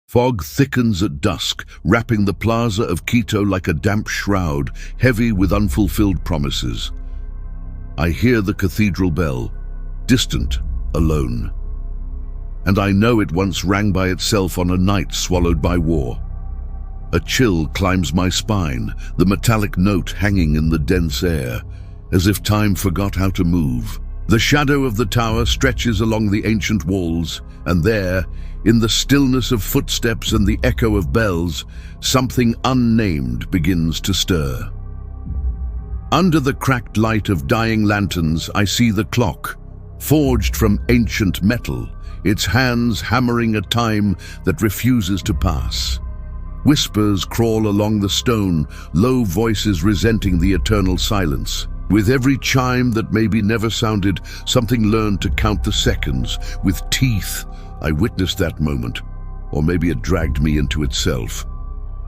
Fog thickens at dusk, wrapping the plaza of Quito like a damp shroud, heavy with unfulfilled promises. I hear the cathedral bell, distant, alone. And I know it once rang by itself on a night swallowed by war. A chill climbs my spine, the metallic note hanging in the dense air, as if time forgot how to move. The shadow of the tower stretches along the ancient walls, and there, in the stillness of footsteps and the echo of bells, something unnamed begins to stir. Under the cracked light of dying lanterns, I see the clock, forged from ancient metal, its hands hammering a time that refuses to pass. Whispers crawl along the stone, low voices resenting the eternal silence. With every chime that maybe never sounded, something learned to count the seconds. With teeth, I witnessed that moment, or maybe it dragged me into itself.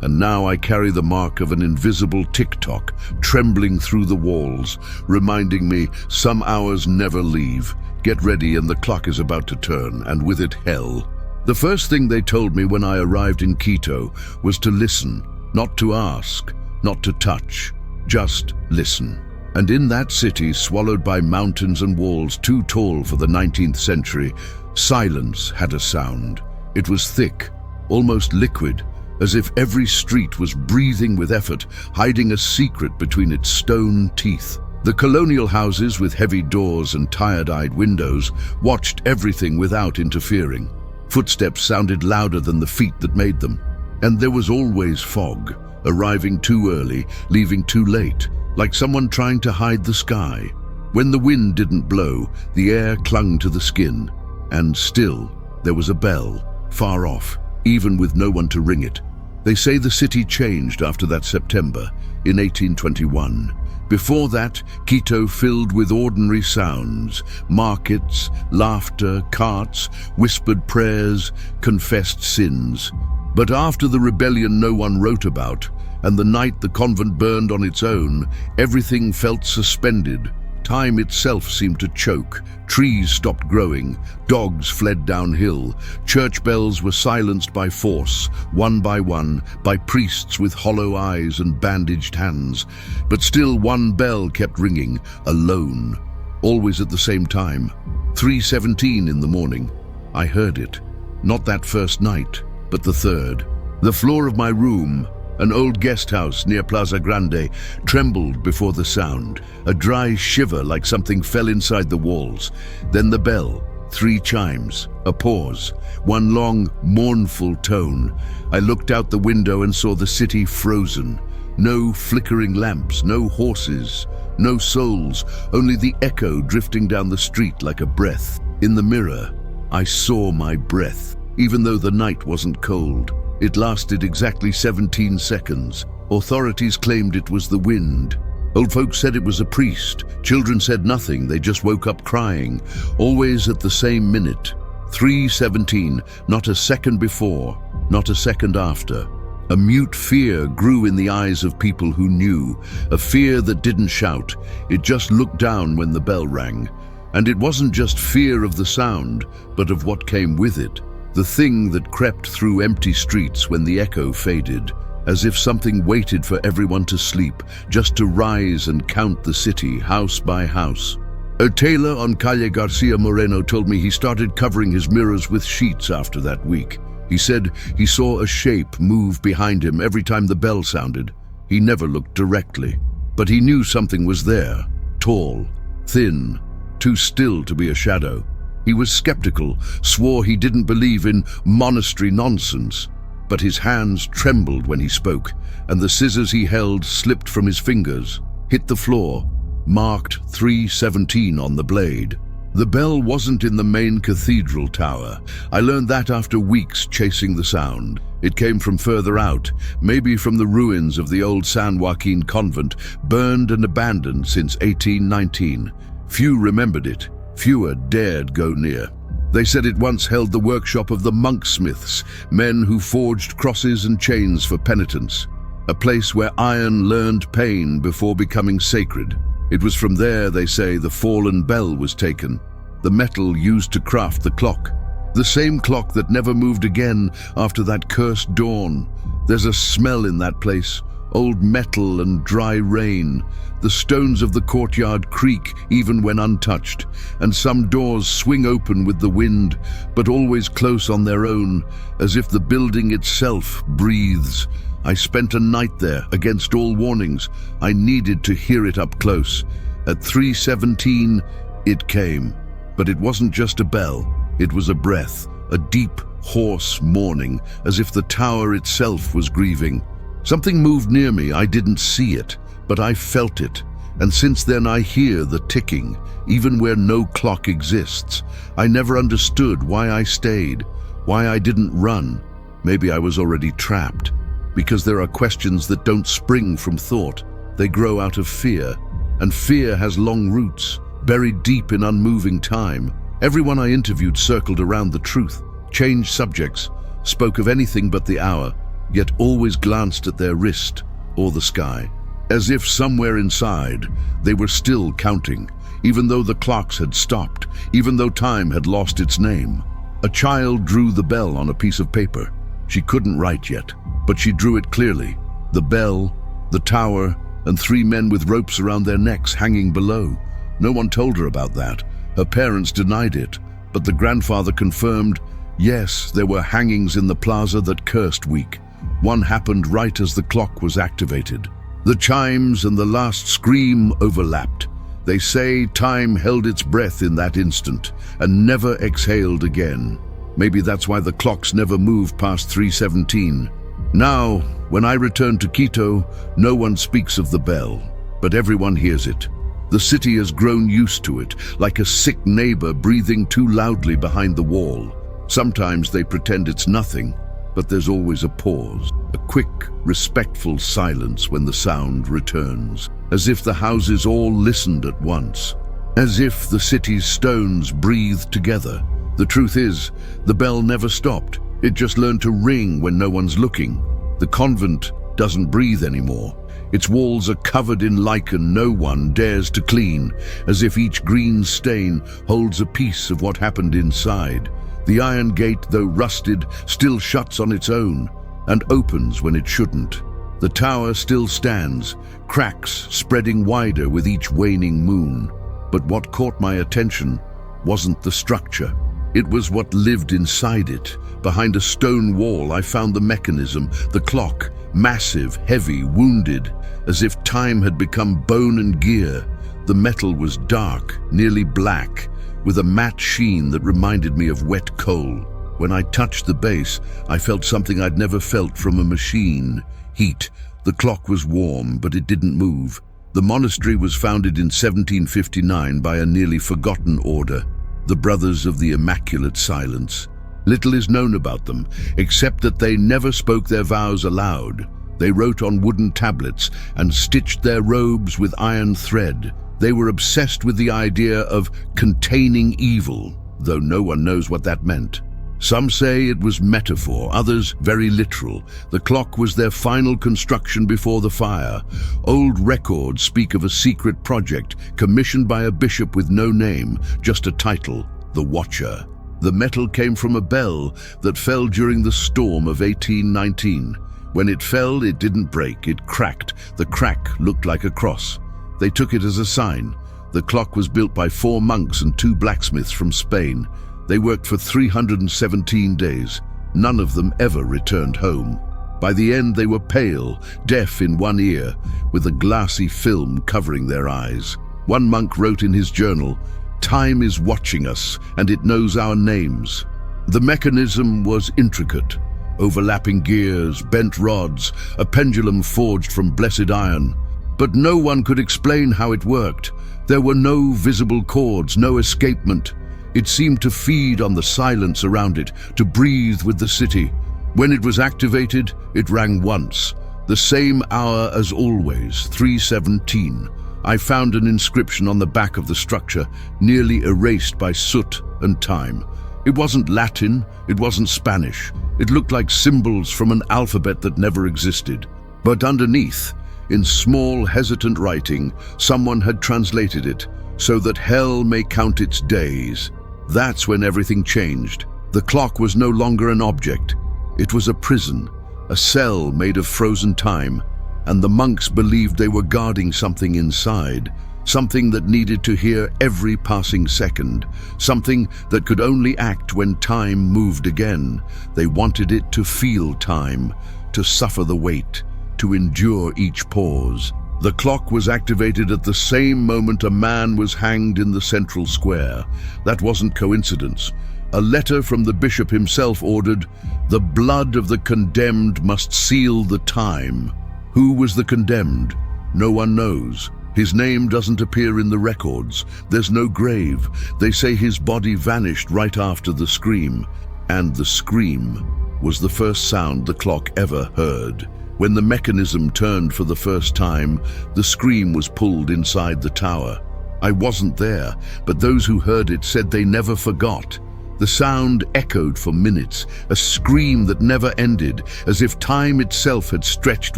And now I carry the mark of an invisible tick-tock, trembling through the walls, reminding me some hours never leave. Get ready and the clock is about to turn, and with it hell. The first thing they told me when I arrived in Quito was to listen, not to ask, not to touch, just listen. And in that city, swallowed by mountains and walls too tall for the 19th century, silence had a sound. It was thick, almost liquid, as if every street was breathing with effort, hiding a secret between its stone teeth. The colonial houses with heavy doors and tired-eyed windows watched everything without interfering. Footsteps sounded louder than the feet that made them. And there was always fog, arriving too early, leaving too late, like someone trying to hide the sky. When the wind didn't blow, the air clung to the skin. And still, there was a bell, far off, even with no one to ring it. They say the city changed after that September, in 1821. Before that, Quito filled with ordinary sounds, markets, laughter, carts, whispered prayers, confessed sins. But after the rebellion no one wrote about, and the night the convent burned on its own, everything felt suspended. Time itself seemed to choke. Trees stopped growing. Dogs fled downhill. Church bells were silenced by force, one by one, by priests with hollow eyes and bandaged hands. But still one bell kept ringing, alone, always at the same time. 3:17 in the morning. I heard it. Not that first night, but the third. The floor of my room, an old guest house near Plaza Grande, trembled before the sound, a dry shiver like something fell inside the walls. Then the bell, 3 chimes, a pause, one long, mournful tone. I looked out the window and saw the city frozen. No flickering lamps, no horses, no souls, only the echo drifting down the street like a breath. In the mirror, I saw my breath, even though the night wasn't cold. It lasted exactly 17 seconds. Authorities claimed it was the wind. Old folks said it was a priest. Children said nothing, they just woke up crying, always at the same minute. 3:17, not a second before, not a second after. A mute fear grew in the eyes of people who knew, a fear that didn't shout, it just looked down when the bell rang. And it wasn't just fear of the sound, but of what came with it. The thing that crept through empty streets when the echo faded, as if something waited for everyone to sleep, just to rise and count the city house by house. A tailor on Calle Garcia Moreno told me he started covering his mirrors with sheets after that week. He said he saw a shape move behind him every time the bell sounded. He never looked directly, but he knew something was there, tall, thin, too still to be a shadow. He was skeptical, swore he didn't believe in monastery nonsense, but his hands trembled when he spoke, and the scissors he held slipped from his fingers, hit the floor, marked 3:17 on the blade. The bell wasn't in the main cathedral tower. I learned that after weeks chasing the sound. It came from further out, maybe from the ruins of the old San Joaquin convent, burned and abandoned since 1819. Few remembered it. Fewer dared go near. They said it once held the workshop of the monksmiths, men who forged crosses and chains for penitence, a place where iron learned pain before becoming sacred. It was from there, they say, the fallen bell was taken, the metal used to craft the clock. The same clock that never moved again after that cursed dawn. There's a smell in that place, old metal and dry rain. The stones of the courtyard creak even when untouched, and some doors swing open with the wind, but always close on their own, as if the building itself breathes. I spent a night there, against all warnings. I needed to hear it up close. At 3:17, it came. But it wasn't just a bell. It was a breath, a deep, hoarse mourning, as if the tower itself was grieving. Something moved near me. I didn't see it, but I felt it. And since then I hear the ticking, even where no clock exists. I never understood why I stayed, why I didn't run. Maybe I was already trapped. Because there are questions that don't spring from thought. They grow out of fear. And fear has long roots, buried deep in unmoving time. Everyone I interviewed circled around the truth, changed subjects, spoke of anything but the hour, yet always glanced at their wrist or the sky, as if somewhere inside they were still counting, even though the clocks had stopped, even though time had lost its name. A child drew the bell on a piece of paper. She couldn't write yet, but she drew it clearly. The bell, the tower, and 3 men with ropes around their necks hanging below. No one told her about that. Her parents denied it, but the grandfather confirmed, yes, there were hangings in the plaza that cursed week. One happened right as the clock was activated. The chimes and the last scream overlapped. They say time held its breath in that instant and never exhaled again. Maybe that's why the clocks never moved past 3:17. Now, when I return to Quito, no one speaks of the bell, but everyone hears it. The city has grown used to it, like a sick neighbor breathing too loudly behind the wall. Sometimes they pretend it's nothing, but there's always a pause, a quick, respectful silence when the sound returns, as if the houses all listened at once, as if the city's stones breathed together. The truth is, the bell never stopped. It just learned to ring when no one's looking. The convent doesn't breathe anymore. Its walls are covered in lichen no one dares to clean, as if each green stain holds a piece of what happened inside. The iron gate, though rusted, still shuts on its own and opens when it shouldn't. The tower still stands, cracks spreading wider with each waning moon. But what caught my attention wasn't the structure. It was what lived inside it. Behind a stone wall, I found the mechanism, the clock, massive, heavy, wounded, as if time had become bone and gear. The metal was dark, nearly black, with a matte sheen that reminded me of wet coal. When I touched the base, I felt something I'd never felt from a machine. Heat. The clock was warm, but it didn't move. The monastery was founded in 1759 by a nearly forgotten order, the Brothers of the Immaculate Silence. Little is known about them, except that they never spoke their vows aloud. They wrote on wooden tablets and stitched their robes with iron thread. They were obsessed with the idea of containing evil, though no one knows what that meant. Some say it was metaphor, others very literal. The clock was their final construction before the fire. Old records speak of a secret project commissioned by a bishop with no name, just a title, the Watcher. The metal came from a bell that fell during the storm of 1819. When it fell, it didn't break, it cracked. The crack looked like a cross. They took it as a sign. The clock was built by 4 monks and 2 blacksmiths from Spain. They worked for 317 days. None of them ever returned home. By the end, they were pale, deaf in one ear, with a glassy film covering their eyes. One monk wrote in his journal, "Time is watching us, and it knows our names." The mechanism was intricate. Overlapping gears, bent rods, a pendulum forged from blessed iron. But no one could explain how it worked. There were no visible cords, no escapement. It seemed to feed on the silence around it, to breathe with the city. When it was activated, it rang once. The same hour as always, 3:17. I found an inscription on the back of the structure, nearly erased by soot and time. It wasn't Latin, it wasn't Spanish. It looked like symbols from an alphabet that never existed. But underneath, in small, hesitant writing, someone had translated it, "So that hell may count its days." That's when everything changed. The clock was no longer an object. It was a prison, a cell made of frozen time, and the monks believed they were guarding something inside, something that needed to hear every passing second, something that could only act when time moved again. They wanted it to feel time, to suffer the weight, to endure each pause. The clock was activated at the same moment a man was hanged in the central square. That wasn't coincidence. A letter from the bishop himself ordered, "The blood of the condemned must seal the time." Who was the condemned? No one knows. His name doesn't appear in the records. There's no grave. They say his body vanished right after the scream. And the scream was the first sound the clock ever heard. When the mechanism turned for the first time, the scream was pulled inside the tower. I wasn't there, but those who heard it said they never forgot. The sound echoed for minutes, a scream that never ended, as if time itself had stretched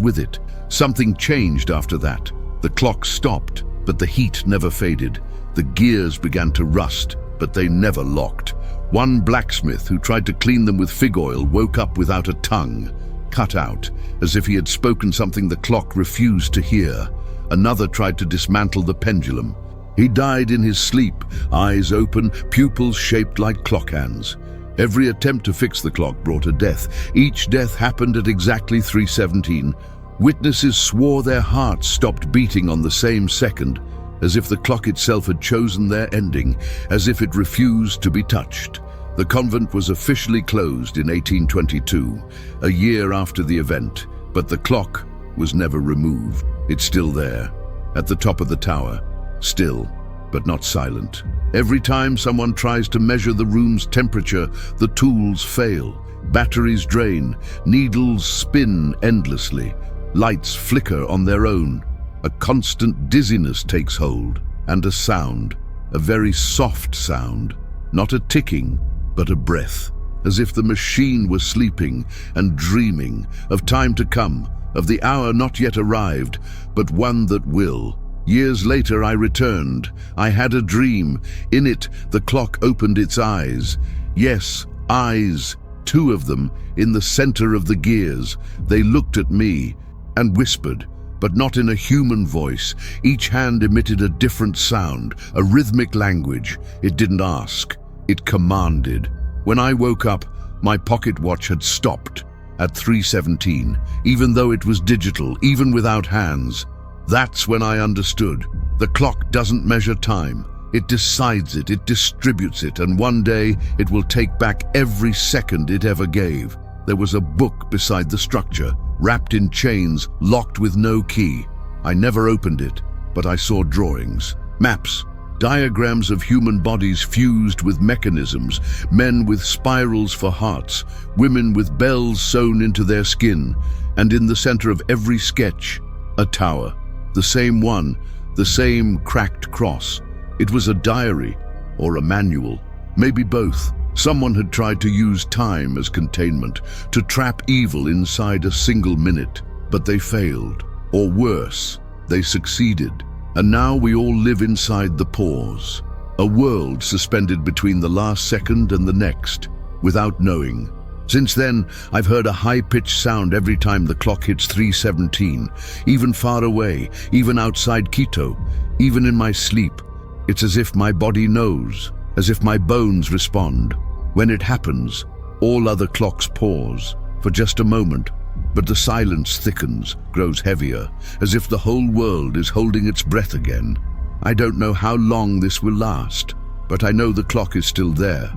with it. Something changed after that. The clock stopped, but the heat never faded. The gears began to rust, but they never locked. One blacksmith who tried to clean them with fig oil woke up without a tongue, cut out, as if he had spoken something the clock refused to hear. Another tried to dismantle the pendulum. He died in his sleep, eyes open, pupils shaped like clock hands. Every attempt to fix the clock brought a death. Each death happened at exactly 3:17. Witnesses swore their hearts stopped beating on the same second, as if the clock itself had chosen their ending, as if it refused to be touched. The convent was officially closed in 1822, a year after the event, but the clock was never removed. It's still there, at the top of the tower, still, but not silent. Every time someone tries to measure the room's temperature, the tools fail. Batteries drain, needles spin endlessly, lights flicker on their own. A constant dizziness takes hold, and a sound, a very soft sound, not a ticking, but a breath, as if the machine was sleeping and dreaming of time to come, of the hour not yet arrived, but one that will. Years later I returned. I had a dream. In it, the clock opened its eyes. Yes, eyes, two of them, in the center of the gears. They looked at me and whispered, but not in a human voice. Each hand emitted a different sound, a rhythmic language. It didn't ask. It commanded. When I woke up, my pocket watch had stopped at 3:17, even though it was digital, even without hands. That's when I understood. The clock doesn't measure time. It decides it, it distributes it, and one day it will take back every second it ever gave. There was a book beside the structure, wrapped in chains, locked with no key. I never opened it, but I saw drawings, maps, diagrams of human bodies fused with mechanisms, men with spirals for hearts, women with bells sewn into their skin, and in the center of every sketch, a tower. The same one, the same cracked cross. It was a diary or a manual, maybe both. Someone had tried to use time as containment, to trap evil inside a single minute, but they failed. Or worse, they succeeded. And now we all live inside the pause, a world suspended between the last second and the next, without knowing. Since then, I've heard a high-pitched sound every time the clock hits 3:17, even far away, even outside Quito, even in my sleep. It's as if my body knows, as if my bones respond. When it happens, all other clocks pause, for just a moment, but the silence thickens, grows heavier, as if the whole world is holding its breath again. I don't know how long this will last, but I know the clock is still there,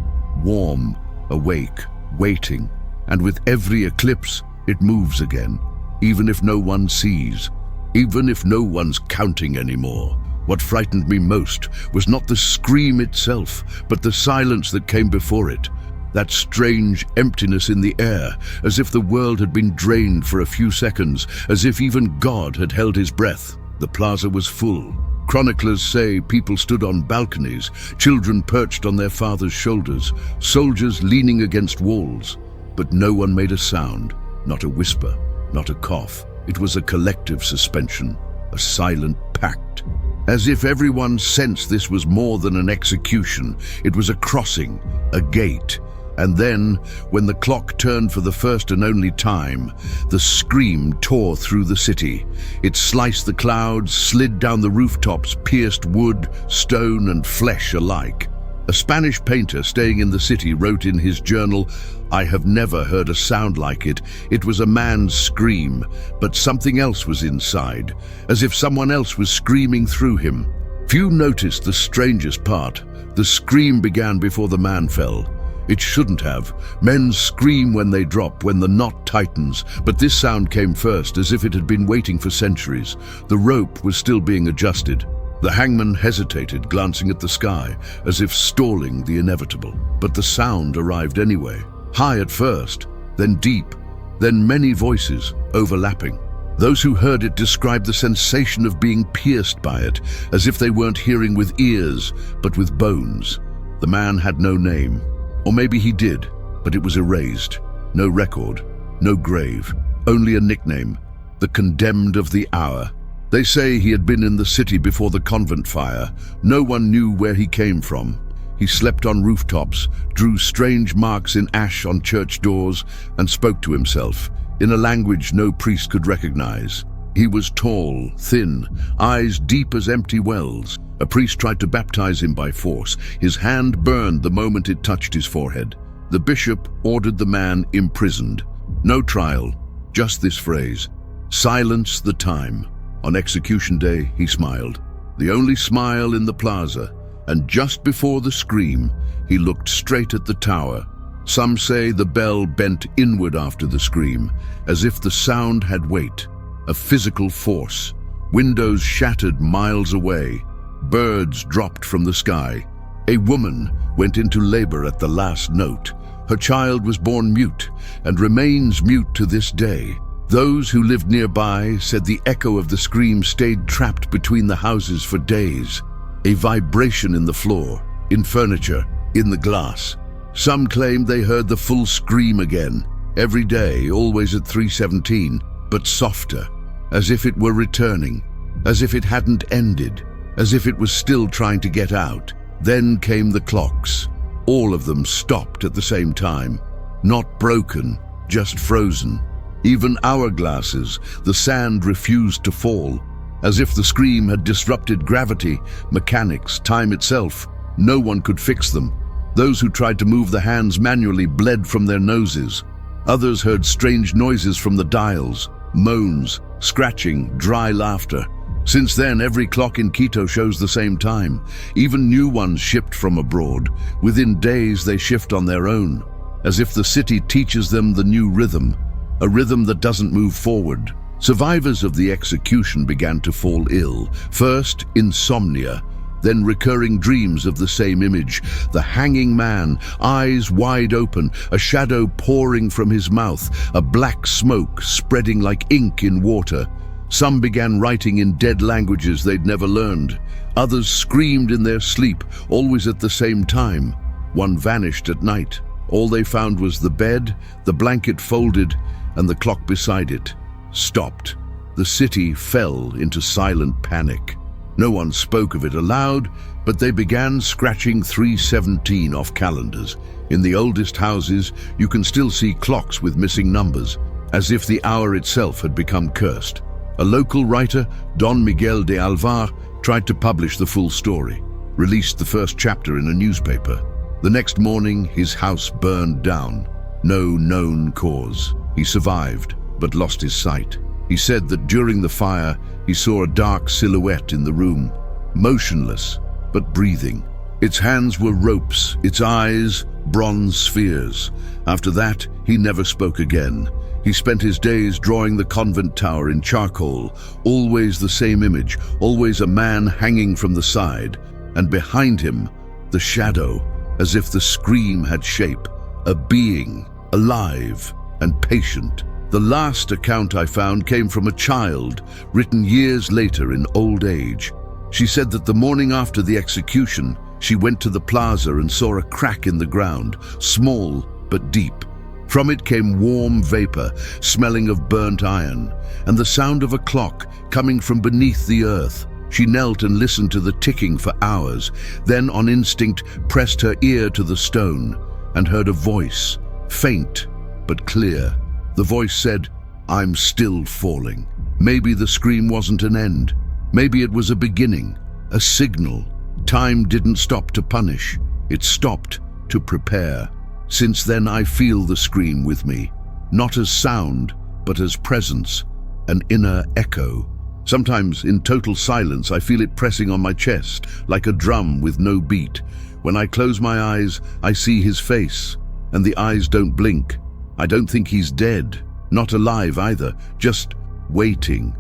warm, awake, waiting, and with every eclipse, it moves again, even if no one sees, even if no one's counting anymore. What frightened me most was not the scream itself, but the silence that came before it. That strange emptiness in the air, as if the world had been drained for a few seconds, as if even God had held his breath. The plaza was full. Chroniclers say people stood on balconies, children perched on their fathers' shoulders, soldiers leaning against walls. But no one made a sound, not a whisper, not a cough. It was a collective suspension, a silent pact. As if everyone sensed this was more than an execution, it was a crossing, a gate, And then, when the clock turned for the first and only time, the scream tore through the city. It sliced the clouds, slid down the rooftops, pierced wood, stone, and flesh alike. A Spanish painter staying in the city wrote in his journal, "I have never heard a sound like it. It was a man's scream, but something else was inside, as if someone else was screaming through him." Few noticed the strangest part. The scream began before the man fell. It shouldn't have. Men scream when they drop, when the knot tightens, but this sound came first, as if it had been waiting for centuries. The rope was still being adjusted. The hangman hesitated, glancing at the sky, as if stalling the inevitable. But the sound arrived anyway. High at first, then deep, then many voices overlapping. Those who heard it described the sensation of being pierced by it, as if they weren't hearing with ears, but with bones. The man had no name. Or maybe he did, but it was erased. No record, no grave, only a nickname, the condemned of the hour. They say he had been in the city before the convent fire. No one knew where he came from. He slept on rooftops, drew strange marks in ash on church doors, and spoke to himself, in a language no priest could recognize. He was tall, thin, eyes deep as empty wells. A priest tried to baptize him by force. His hand burned the moment it touched his forehead. The bishop ordered the man imprisoned. No trial, just this phrase, "Silence the time." On execution day, he smiled. The only smile in the plaza, and just before the scream, he looked straight at the tower. Some say the bell bent inward after the scream, as if the sound had weight, a physical force. Windows shattered miles away. Birds dropped from the sky. A woman went into labor at the last note. Her child was born mute and remains mute to this day. Those who lived nearby said the echo of the scream stayed trapped between the houses for days. A vibration in the floor, in furniture, in the glass. Some claimed they heard the full scream again, every day, always at 3:17, but softer, as if it were returning, as if it hadn't ended, as if it was still trying to get out. Then came the clocks. All of them stopped at the same time. Not broken, just frozen. Even hourglasses, the sand refused to fall, as if the scream had disrupted gravity, mechanics, time itself. No one could fix them. Those who tried to move the hands manually bled from their noses. Others heard strange noises from the dials, moans, scratching, dry laughter. Since then, every clock in Quito shows the same time. Even new ones shipped from abroad. Within days, they shift on their own, as if the city teaches them the new rhythm, a rhythm that doesn't move forward. Survivors of the execution began to fall ill. First, insomnia, then recurring dreams of the same image. The hanging man, eyes wide open, a shadow pouring from his mouth, a black smoke spreading like ink in water. Some began writing in dead languages they'd never learned. Others screamed in their sleep, always at the same time. One vanished at night. All they found was the bed, the blanket folded, and the clock beside it. Stopped. The city fell into silent panic. No one spoke of it aloud, but they began scratching 3:17 off calendars. In the oldest houses, you can still see clocks with missing numbers, as if the hour itself had become cursed. A local writer, Don Miguel de Alvar, tried to publish the full story, released the first chapter in a newspaper. The next morning, his house burned down. No known cause. He survived, but lost his sight. He said that during the fire, he saw a dark silhouette in the room, motionless, but breathing. Its hands were ropes, its eyes, bronze spheres. After that, he never spoke again. He spent his days drawing the convent tower in charcoal, always the same image, always a man hanging from the side, and behind him, the shadow, as if the scream had shape, a being, alive and patient. The last account I found came from a child, written years later in old age. She said that the morning after the execution, she went to the plaza and saw a crack in the ground, small but deep. From it came warm vapor, smelling of burnt iron, and the sound of a clock coming from beneath the earth. She knelt and listened to the ticking for hours, then on instinct pressed her ear to the stone. and heard a voice, faint but clear. The voice said, "I'm still falling." Maybe the scream wasn't an end. Maybe it was a beginning, a signal. Time didn't stop to punish. It stopped to prepare. Since then I feel the scream with me, not as sound, but as presence, an inner echo. Sometimes in total silence I feel it pressing on my chest, like a drum with no beat. When I close my eyes, I see his face, and the eyes don't blink. I don't think he's dead, not alive either, just waiting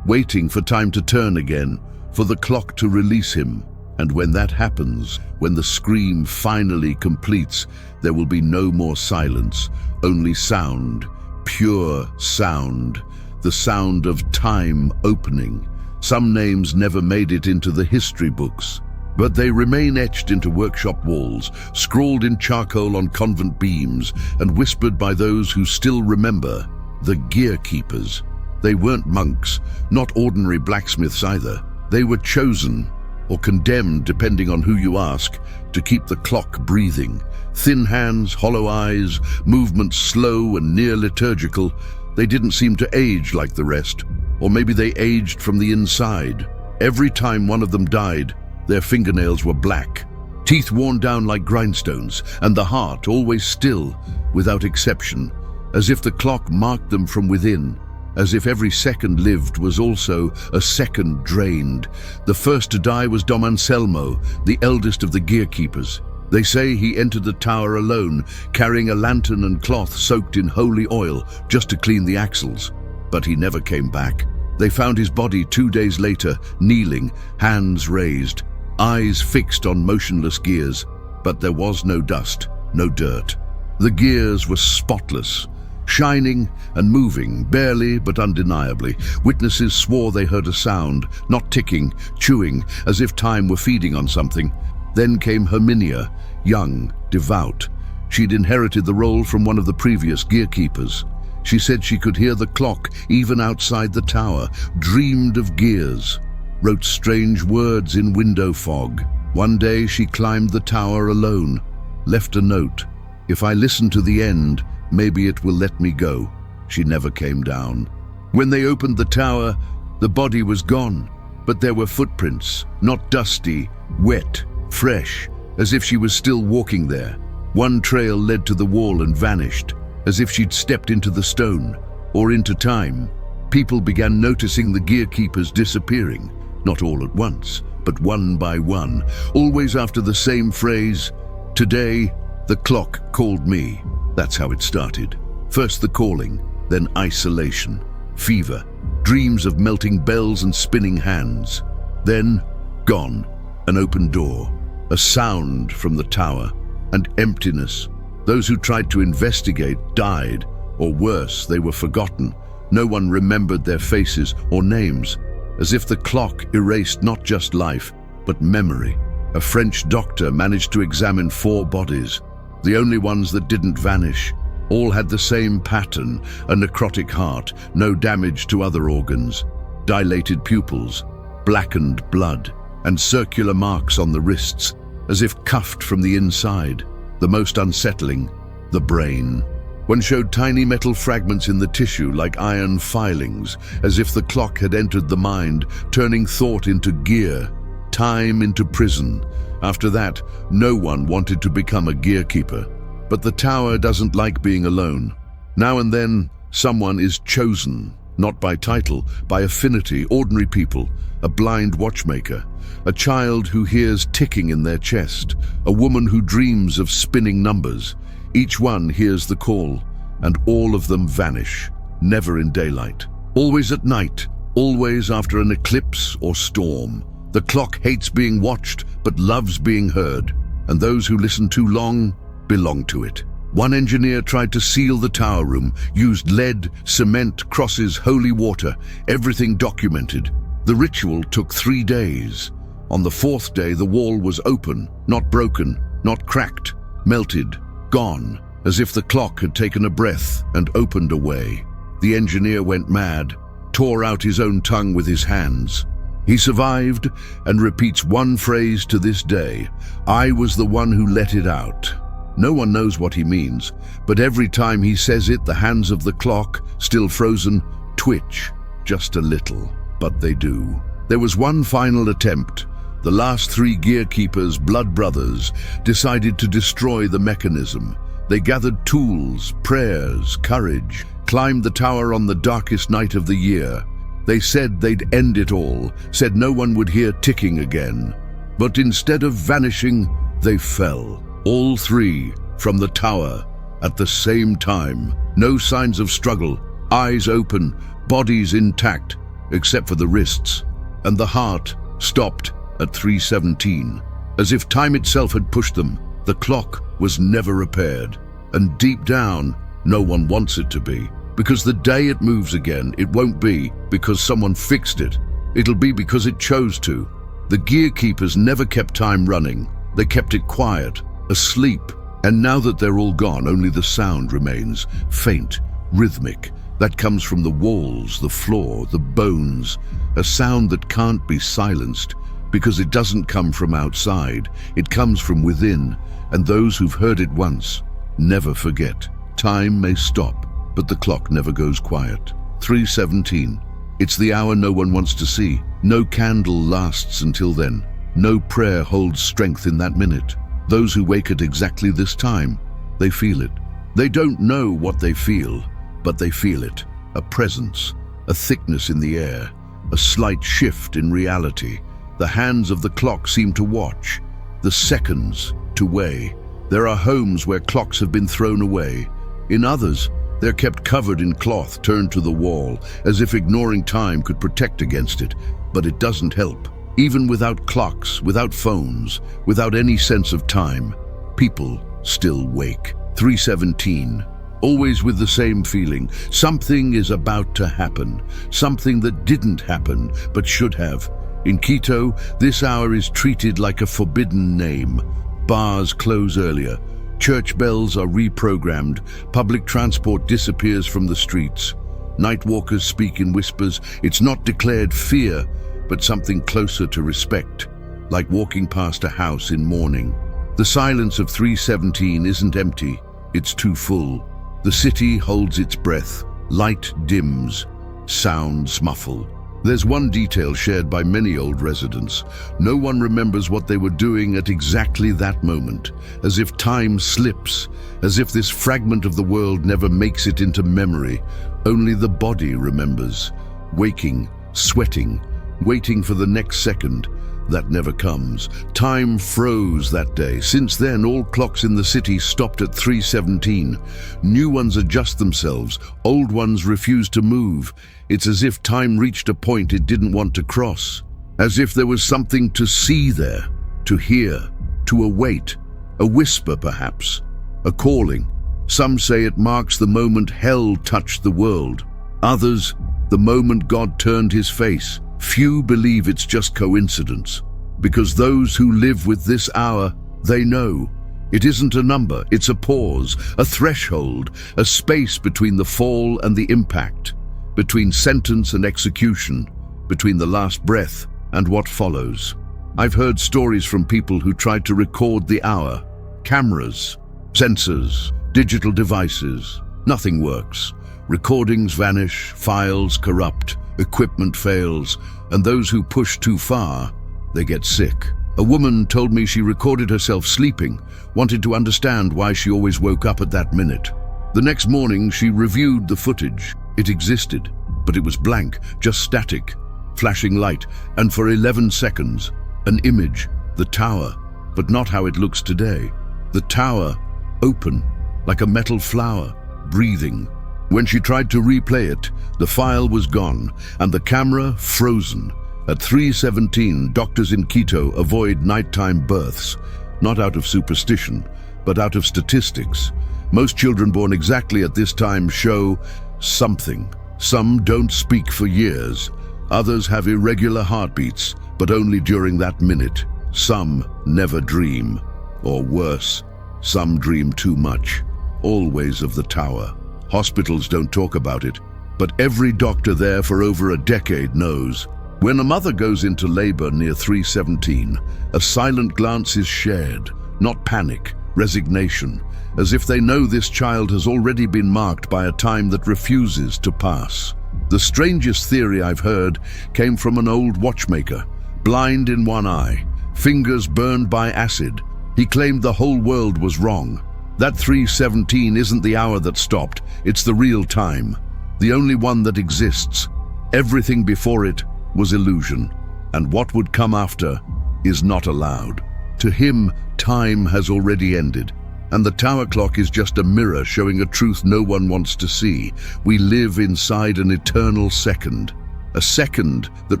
for time to turn again, for the clock to release him. And when that happens, when the scream finally completes, there will be no more silence, only sound, pure sound, the sound of time opening. Some names never made it into the history books, but they remain etched into workshop walls, scrawled in charcoal on convent beams, and whispered by those who still remember, the gear keepers. They weren't monks, not ordinary blacksmiths either. They were chosen, or condemned depending on who you ask, to keep the clock breathing. Thin hands, hollow eyes, movements slow and near liturgical. They didn't seem to age like the rest, or maybe they aged from the inside. Every time one of them died, their fingernails were black, teeth worn down like grindstones, and the heart always still, without exception, as if the clock marked them from within, as if every second lived was also a second drained. The first to die was Dom Anselmo, the eldest of the gearkeepers. They say he entered the tower alone, carrying a lantern and cloth soaked in holy oil just to clean the axles. But he never came back. They found his body 2 days later, kneeling, hands raised, eyes fixed on motionless gears. But there was no dust, no dirt. The gears were spotless, shining and moving, barely but undeniably. Witnesses swore they heard a sound, not ticking, chewing, as if time were feeding on something. Then came Herminia, young, devout. She'd inherited the role from one of the previous gearkeepers. She said she could hear the clock even outside the tower, dreamed of gears, wrote strange words in window fog. One day she climbed the tower alone, left a note. "If I listen to the end, maybe it will let me go." She never came down. When they opened the tower, the body was gone, but there were footprints, not dusty, wet, fresh, as if she was still walking there. One trail led to the wall and vanished, as if she'd stepped into the stone, or into time. People began noticing the gearkeepers disappearing, not all at once, but one by one, always after the same phrase, "Today, the clock called me." That's how it started. First the calling, then isolation, fever, dreams of melting bells and spinning hands. Then, gone, an open door, a sound from the tower, and emptiness. Those who tried to investigate died, or worse, they were forgotten. No one remembered their faces or names, as if the clock erased not just life, but memory. A French doctor managed to examine 4 bodies, the only ones that didn't vanish. All had the same pattern, a necrotic heart, no damage to other organs, dilated pupils, blackened blood, and circular marks on the wrists, as if cuffed from the inside. The most unsettling, the brain. One showed tiny metal fragments in the tissue like iron filings, as if the clock had entered the mind, turning thought into gear, time into prison. After that, no one wanted to become a gearkeeper. But the tower doesn't like being alone. Now and then, someone is chosen, not by title, by affinity, ordinary people, a blind watchmaker, a child who hears ticking in their chest, a woman who dreams of spinning numbers. Each one hears the call, and all of them vanish, never in daylight. Always at night, always after an eclipse or storm. The clock hates being watched, but loves being heard, and those who listen too long belong to it. One engineer tried to seal the tower room, used lead, cement, crosses, holy water, everything documented. The ritual took 3 days. On the 4th day, the wall was open, not broken, not cracked, melted, gone, as if the clock had taken a breath and opened a way. The engineer went mad, tore out his own tongue with his hands. He survived and repeats one phrase to this day: "I was the one who let it out." No one knows what he means, but every time he says it, the hands of the clock, still frozen, twitch just a little, but they do. There was one final attempt. The last three gearkeepers, blood brothers, decided to destroy the mechanism. They gathered tools, prayers, courage, climbed the tower on the darkest night of the year. They said they'd end it all, said no one would hear ticking again. But instead of vanishing, they fell. All three, from the tower, at the same time. No signs of struggle, eyes open, bodies intact, except for the wrists. And the heart stopped at 3:17. As if time itself had pushed them, the clock was never repaired. And deep down, no one wants it to be. Because the day it moves again, it won't be because someone fixed it. It'll be because it chose to. The gearkeepers never kept time running. They kept it quiet, asleep. And now that they're all gone, only the sound remains, faint, rhythmic, that comes from the walls, the floor, the bones, a sound that can't be silenced because it doesn't come from outside, it comes from within, and those who've heard it once never forget. Time may stop, but the clock never goes quiet. 3:17. It's the hour no one wants to see. No candle lasts until then. No prayer holds strength in that minute. Those who wake at exactly this time, they feel it. They don't know what they feel, but they feel it. A presence, a thickness in the air, a slight shift in reality. The hands of the clock seem to watch, the seconds to weigh. There are homes where clocks have been thrown away. In others, they're kept covered in cloth turned to the wall, as if ignoring time could protect against it. But it doesn't help. Even without clocks, without phones, without any sense of time, people still wake. 3:17. Always with the same feeling. Something is about to happen. Something that didn't happen, but should have. In Quito, this hour is treated like a forbidden name. Bars close earlier. Church bells are reprogrammed. Public transport disappears from the streets. Night walkers speak in whispers. It's not declared fear, but something closer to respect, like walking past a house in mourning. The silence of 3:17 isn't empty. It's too full. The city holds its breath. Light dims. Sounds muffle. There's one detail shared by many old residents. No one remembers what they were doing at exactly that moment, as if time slips, as if this fragment of the world never makes it into memory. Only the body remembers, waking, sweating, waiting for the next second. That never comes. Time froze that day. Since then, all clocks in the city stopped at 3:17. New ones adjust themselves. Old ones refuse to move. It's as if time reached a point it didn't want to cross. As if there was something to see there, to hear, to await. A whisper, perhaps. A calling. Some say it marks the moment hell touched the world. Others, the moment God turned his face. Few believe it's just coincidence, because those who live with this hour, they know. It isn't a number, it's a pause, a threshold, a space between the fall and the impact, between sentence and execution, between the last breath and what follows. I've heard stories from people who tried to record the hour. Cameras, sensors, digital devices, nothing works. Recordings vanish, files corrupt, equipment fails, and those who push too far, they get sick. A woman told me she recorded herself sleeping, wanted to understand why she always woke up at that minute. The next morning, she reviewed the footage. It existed, but it was blank, just static, flashing light, and for 11 seconds, an image, the tower, but not how it looks today. The tower, open, like a metal flower, breathing. When she tried to replay it, the file was gone, and the camera frozen. At 3:17, doctors in Quito avoid nighttime births, not out of superstition, but out of statistics. Most children born exactly at this time show something. Some don't speak for years. Others have irregular heartbeats, but only during that minute. Some never dream. Or worse, some dream too much. Always of the tower. Hospitals don't talk about it, but every doctor there for over a decade knows. When a mother goes into labor near 3:17, a silent glance is shared, not panic, resignation, as if they know this child has already been marked by a time that refuses to pass. The strangest theory I've heard came from an old watchmaker, blind in one eye, fingers burned by acid. He claimed the whole world was wrong. That 3:17 isn't the hour that stopped, it's the real time, the only one that exists. Everything before it was illusion, and what would come after is not allowed. To him, time has already ended, and the tower clock is just a mirror showing a truth no one wants to see. We live inside an eternal second, a second that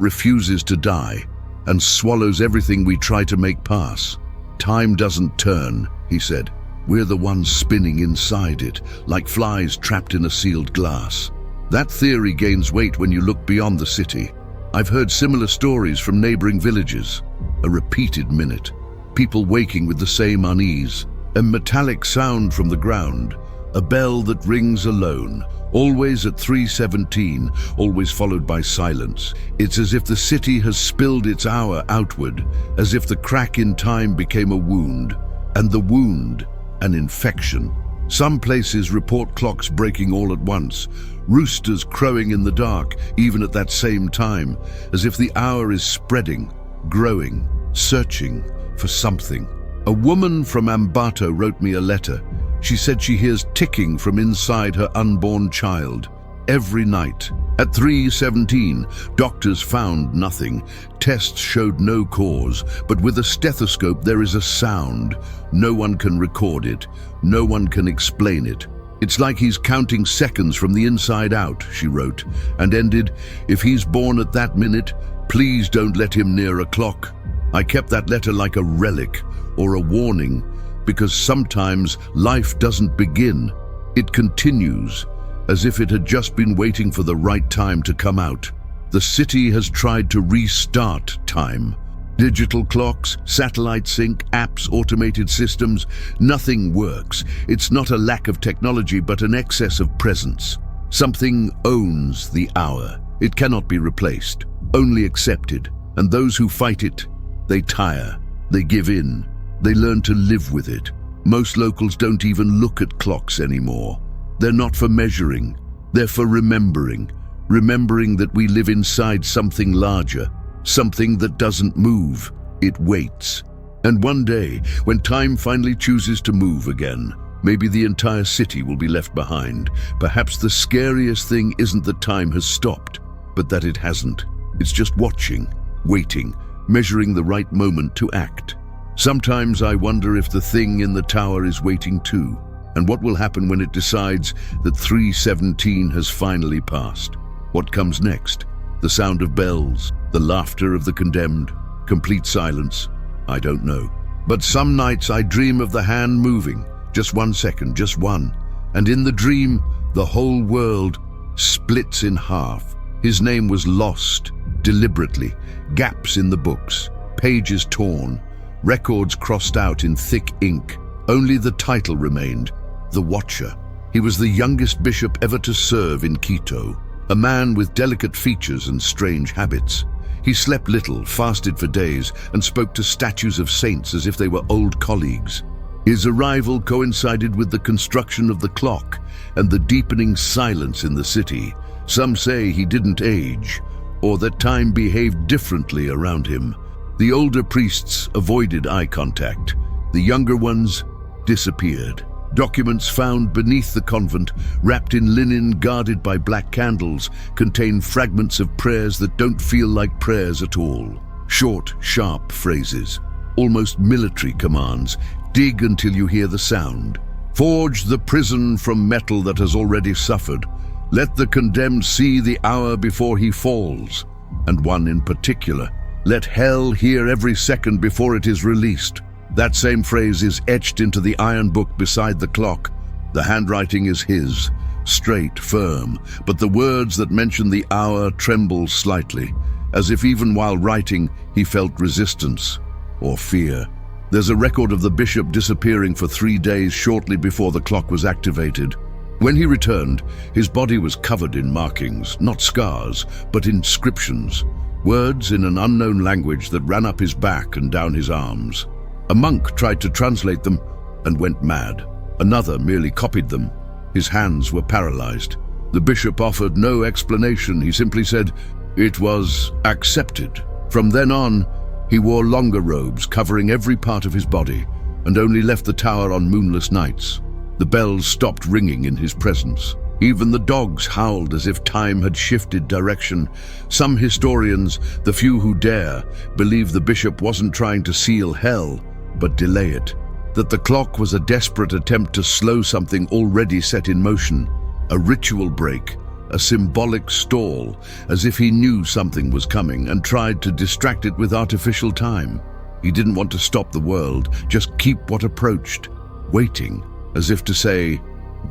refuses to die and swallows everything we try to make pass. Time doesn't turn, he said. We're the ones spinning inside it, like flies trapped in a sealed glass. That theory gains weight when you look beyond the city. I've heard similar stories from neighboring villages. A repeated minute, people waking with the same unease, a metallic sound from the ground, a bell that rings alone, always at 3:17, always followed by silence. It's as if the city has spilled its hour outward, as if the crack in time became a wound, and the wound an infection. Some places report clocks breaking all at once, roosters crowing in the dark, even at that same time, as if the hour is spreading, growing, searching for something. A woman from Ambato wrote me a letter. She said she hears ticking from inside her unborn child every night. At 3:17, doctors found nothing. Tests showed no cause, but with a stethoscope there is a sound. No one can record it. No one can explain it. It's like he's counting seconds from the inside out, she wrote, and ended, if he's born at that minute, please don't let him near a clock. I kept that letter like a relic or a warning, because sometimes life doesn't begin. It continues, as if it had just been waiting for the right time to come out. The city has tried to restart time. Digital clocks, satellite sync, apps, automated systems, nothing works. It's not a lack of technology, but an excess of presence. Something owns the hour. It cannot be replaced, only accepted. And those who fight it, they tire, they give in, they learn to live with it. Most locals don't even look at clocks anymore. They're not for measuring, they're for remembering. Remembering that we live inside something larger, something that doesn't move, it waits. And one day, when time finally chooses to move again, maybe the entire city will be left behind. Perhaps the scariest thing isn't that time has stopped, but that it hasn't. It's just watching, waiting, measuring the right moment to act. Sometimes I wonder if the thing in the tower is waiting too. And what will happen when it decides that 3:17 has finally passed? What comes next? The sound of bells, the laughter of the condemned, complete silence? I don't know. But some nights I dream of the hand moving, just 1 second, just one. And in the dream, the whole world splits in half. His name was lost, deliberately, gaps in the books, pages torn, records crossed out in thick ink. Only the title remained, The Watcher. He was the youngest bishop ever to serve in Quito, a man with delicate features and strange habits. He slept little, fasted for days, and spoke to statues of saints as if they were old colleagues. His arrival coincided with the construction of the clock and the deepening silence in the city. Some say he didn't age, or that time behaved differently around him. The older priests avoided eye contact. The younger ones disappeared. Documents found beneath the convent, wrapped in linen guarded by black candles, contain fragments of prayers that don't feel like prayers at all. Short, sharp phrases, almost military commands. Dig until you hear the sound. Forge the prison from metal that has already suffered. Let the condemned see the hour before he falls. And one in particular, let hell hear every second before it is released. That same phrase is etched into the iron book beside the clock. The handwriting is his, straight, firm, but the words that mention the hour tremble slightly, as if even while writing he felt resistance or fear. There's a record of the bishop disappearing for 3 days shortly before the clock was activated. When he returned, his body was covered in markings, not scars, but inscriptions, words in an unknown language that ran up his back and down his arms. A monk tried to translate them, and went mad. Another merely copied them. His hands were paralyzed. The bishop offered no explanation. He simply said, "It was accepted." From then on, he wore longer robes covering every part of his body and only left the tower on moonless nights. The bells stopped ringing in his presence. Even the dogs howled as if time had shifted direction. Some historians, the few who dare, believe the bishop wasn't trying to seal hell, but delay it. That the clock was a desperate attempt to slow something already set in motion. A ritual break, a symbolic stall, as if he knew something was coming and tried to distract it with artificial time. He didn't want to stop the world, just keep what approached, waiting, as if to say,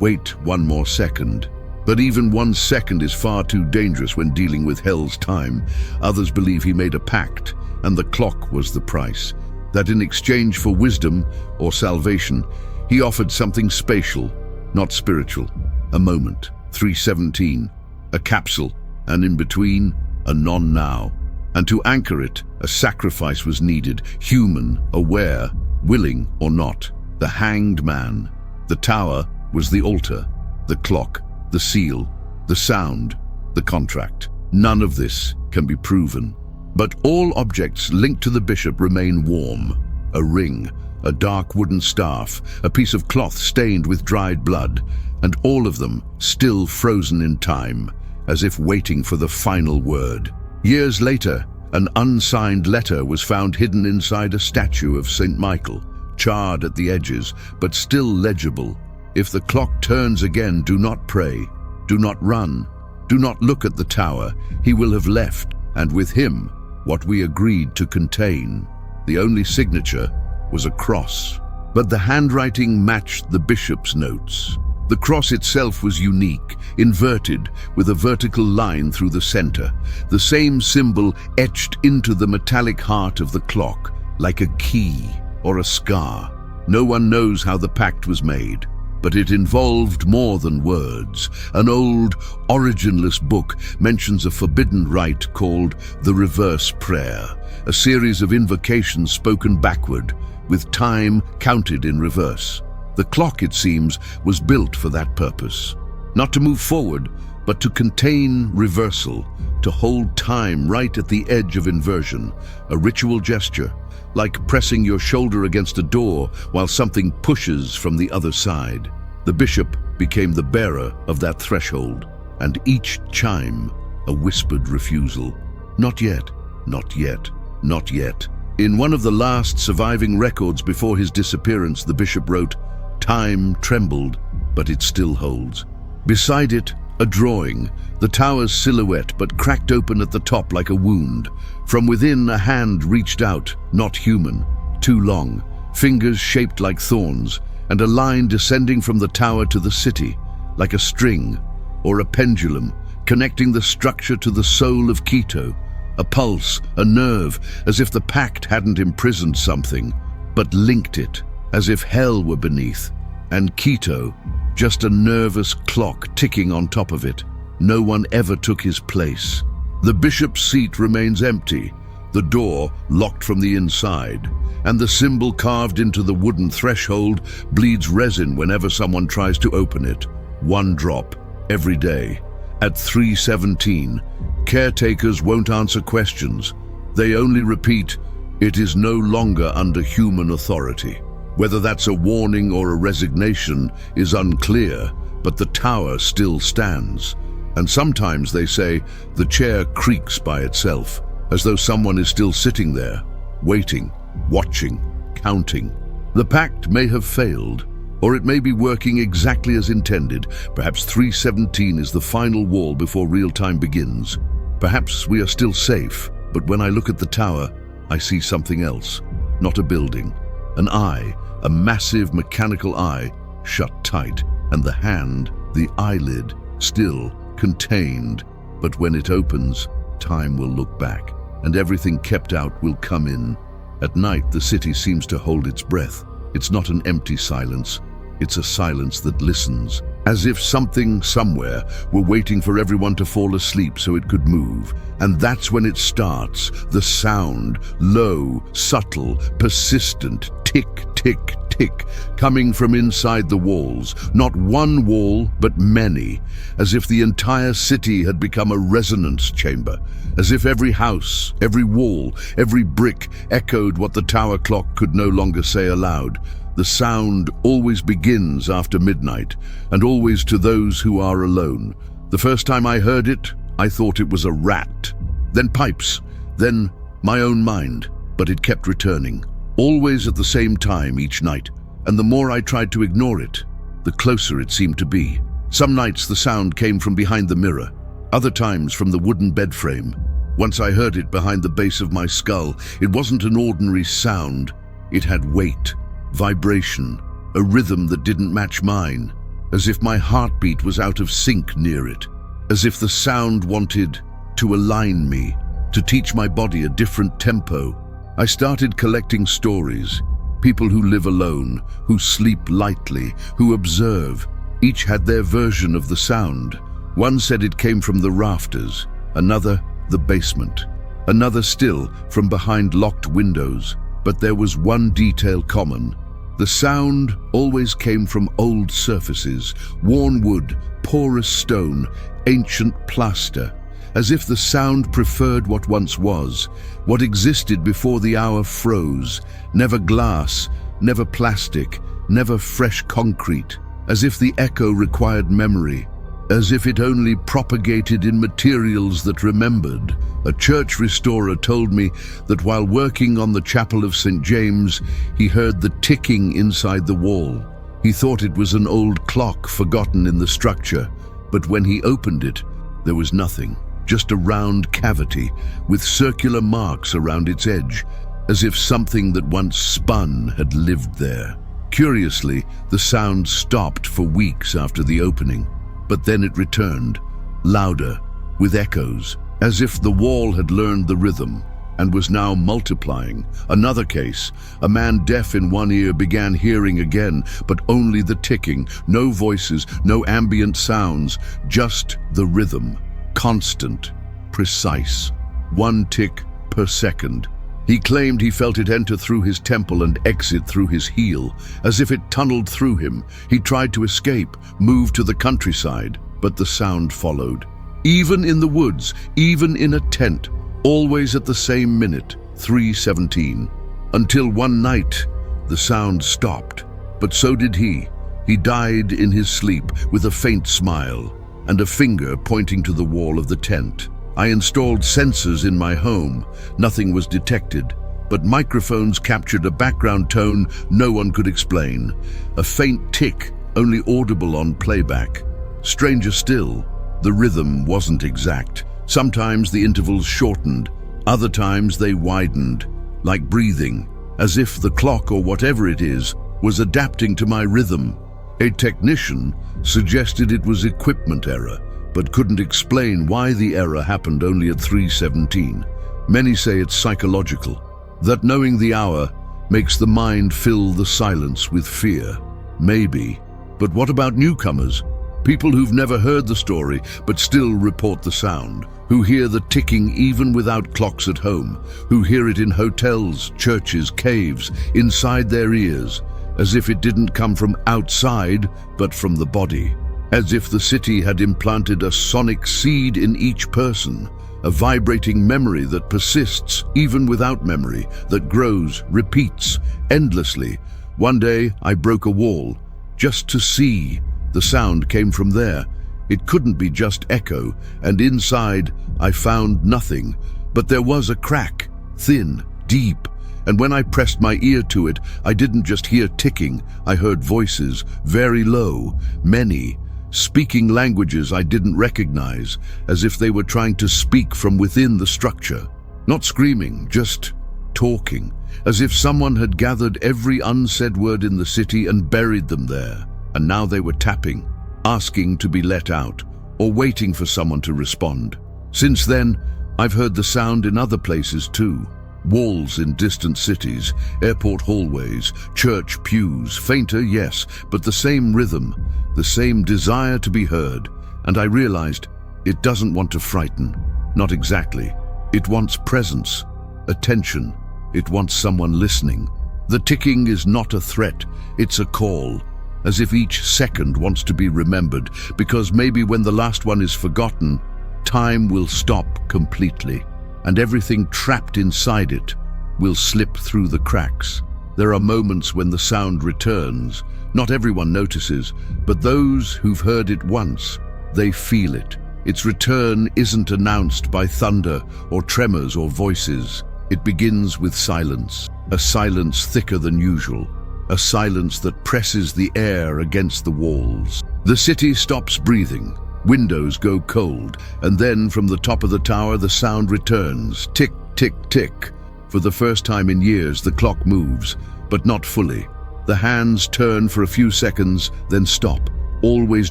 "Wait one more second." But even 1 second is far too dangerous when dealing with hell's time. Others believe he made a pact, and the clock was the price. That in exchange for wisdom or salvation, he offered something spatial, not spiritual. A moment, 317, a capsule, and in between, a non-now. And to anchor it, a sacrifice was needed, human, aware, willing or not. The hanged man. The tower was the altar, the clock, the seal, the sound, the contract. None of this can be proven. But all objects linked to the bishop remain warm. A ring, a dark wooden staff, a piece of cloth stained with dried blood, and all of them still frozen in time, as if waiting for the final word. Years later, an unsigned letter was found hidden inside a statue of St. Michael, charred at the edges, but still legible. If the clock turns again, do not pray, do not run, do not look at the tower. He will have left, and with him, what we agreed to contain. The only signature was a cross, but the handwriting matched the bishop's notes. The cross itself was unique, inverted, with a vertical line through the center, the same symbol etched into the metallic heart of the clock, like a key or a scar. No one knows how the pact was made, but it involved more than words. An old, originless book mentions a forbidden rite called the reverse prayer, a series of invocations spoken backward, with time counted in reverse. The clock, it seems, was built for that purpose. Not to move forward, but to contain reversal, to hold time right at the edge of inversion, a ritual gesture, like pressing your shoulder against a door while something pushes from the other side. The bishop became the bearer of that threshold, and each chime a whispered refusal. Not yet, not yet, not yet. In one of the last surviving records before his disappearance, the bishop wrote, "Time trembled, but it still holds." Beside it, a drawing, the tower's silhouette, but cracked open at the top like a wound. From within, a hand reached out, not human, too long, fingers shaped like thorns, and a line descending from the tower to the city, like a string or a pendulum, connecting the structure to the soul of Quito. A pulse, a nerve, as if the pact hadn't imprisoned something, but linked it, as if hell were beneath, and Quito, just a nervous clock ticking on top of it. No one ever took his place. The bishop's seat remains empty, the door locked from the inside, and the symbol carved into the wooden threshold bleeds resin whenever someone tries to open it. 1 drop, every day. At 3:17, caretakers won't answer questions. They only repeat, "It is no longer under human authority." Whether that's a warning or a resignation is unclear, but the tower still stands. And sometimes they say the chair creaks by itself, as though someone is still sitting there, waiting, watching, counting. The pact may have failed, or it may be working exactly as intended. Perhaps 317 is the final wall before real time begins. Perhaps we are still safe, but when I look at the tower, I see something else. Not a building. An eye, a massive mechanical eye, shut tight, and the hand, the eyelid, still contained. But when it opens, time will look back, and everything kept out will come in. At night, the city seems to hold its breath. It's not an empty silence. It's a silence that listens, as if something somewhere were waiting for everyone to fall asleep so it could move. And that's when it starts, the sound, low, subtle, persistent, tick, tick, tick coming from inside the walls. Not one wall, but many, as if the entire city had become a resonance chamber, as if every house, every wall, every brick echoed what the tower clock could no longer say aloud. The sound always begins after midnight, and always to those who are alone. The first time I heard it, I thought it was a rat, then pipes, then my own mind, but it kept returning, always at the same time each night, and the more I tried to ignore it, the closer it seemed to be. Some nights the sound came from behind the mirror, other times from the wooden bed frame. Once I heard it behind the base of my skull. It wasn't an ordinary sound. It had weight, vibration, a rhythm that didn't match mine, as if my heartbeat was out of sync near it, as if the sound wanted to align me, to teach my body a different tempo. I started collecting stories, people who live alone, who sleep lightly, who observe. Each had their version of the sound. One said it came from the rafters, another the basement, another still from behind locked windows. But there was one detail common. The sound always came from old surfaces, worn wood, porous stone, ancient plaster, as if the sound preferred what once was, what existed before the hour froze, never glass, never plastic, never fresh concrete, as if the echo required memory, as if it only propagated in materials that remembered. A church restorer told me that while working on the chapel of St. James, he heard the ticking inside the wall. He thought it was an old clock forgotten in the structure, but when he opened it, there was nothing, just a round cavity with circular marks around its edge, as if something that once spun had lived there. Curiously, the sound stopped for weeks after the opening. But then it returned, louder, with echoes, as if the wall had learned the rhythm and was now multiplying. Another case, a man deaf in one ear began hearing again, but only the ticking, no voices, no ambient sounds, just the rhythm, constant, precise, one tick per second. He claimed he felt it enter through his temple and exit through his heel, as if it tunneled through him. He tried to escape, move to the countryside, but the sound followed. Even in the woods, even in a tent, always at the same minute, 3:17. Until one night, the sound stopped, but so did he. He died in his sleep with a faint smile and a finger pointing to the wall of the tent. I installed sensors in my home. Nothing was detected, but microphones captured a background tone no one could explain. A faint tick, only audible on playback. Stranger still, the rhythm wasn't exact. Sometimes the intervals shortened, other times they widened, like breathing, as if the clock or whatever it is was adapting to my rhythm. A technician suggested it was equipment error, but couldn't explain why the error happened only at 3:17. Many say it's psychological, that knowing the hour makes the mind fill the silence with fear. Maybe. But what about newcomers? People who've never heard the story but still report the sound, who hear the ticking even without clocks at home, who hear it in hotels, churches, caves, inside their ears, as if it didn't come from outside but from the body. As if the city had implanted a sonic seed in each person, a vibrating memory that persists even without memory, that grows, repeats, endlessly. One day I broke a wall, just to see. The sound came from there. It couldn't be just echo, and inside I found nothing. But there was a crack, thin, deep, and when I pressed my ear to it, I didn't just hear ticking, I heard voices, very low, many, speaking languages I didn't recognize, as if they were trying to speak from within the structure. Not screaming, just talking, as if someone had gathered every unsaid word in the city and buried them there, and now they were tapping, asking to be let out, or waiting for someone to respond. Since then, I've heard the sound in other places too. Walls in distant cities, airport hallways, church pews, fainter, yes, but the same rhythm, the same desire to be heard. And I realized it doesn't want to frighten, not exactly. It wants presence, attention, it wants someone listening. The ticking is not a threat, it's a call, as if each second wants to be remembered, because maybe when the last one is forgotten, time will stop completely, and everything trapped inside it will slip through the cracks. There are moments when the sound returns. Not everyone notices, but those who've heard it once, they feel it. Its return isn't announced by thunder or tremors or voices. It begins with silence, a silence thicker than usual, a silence that presses the air against the walls. The city stops breathing, windows go cold, and then from the top of the tower the sound returns. Tick, tick, tick. For the first time in years the clock moves, but not fully. The hands turn for a few seconds, then stop, always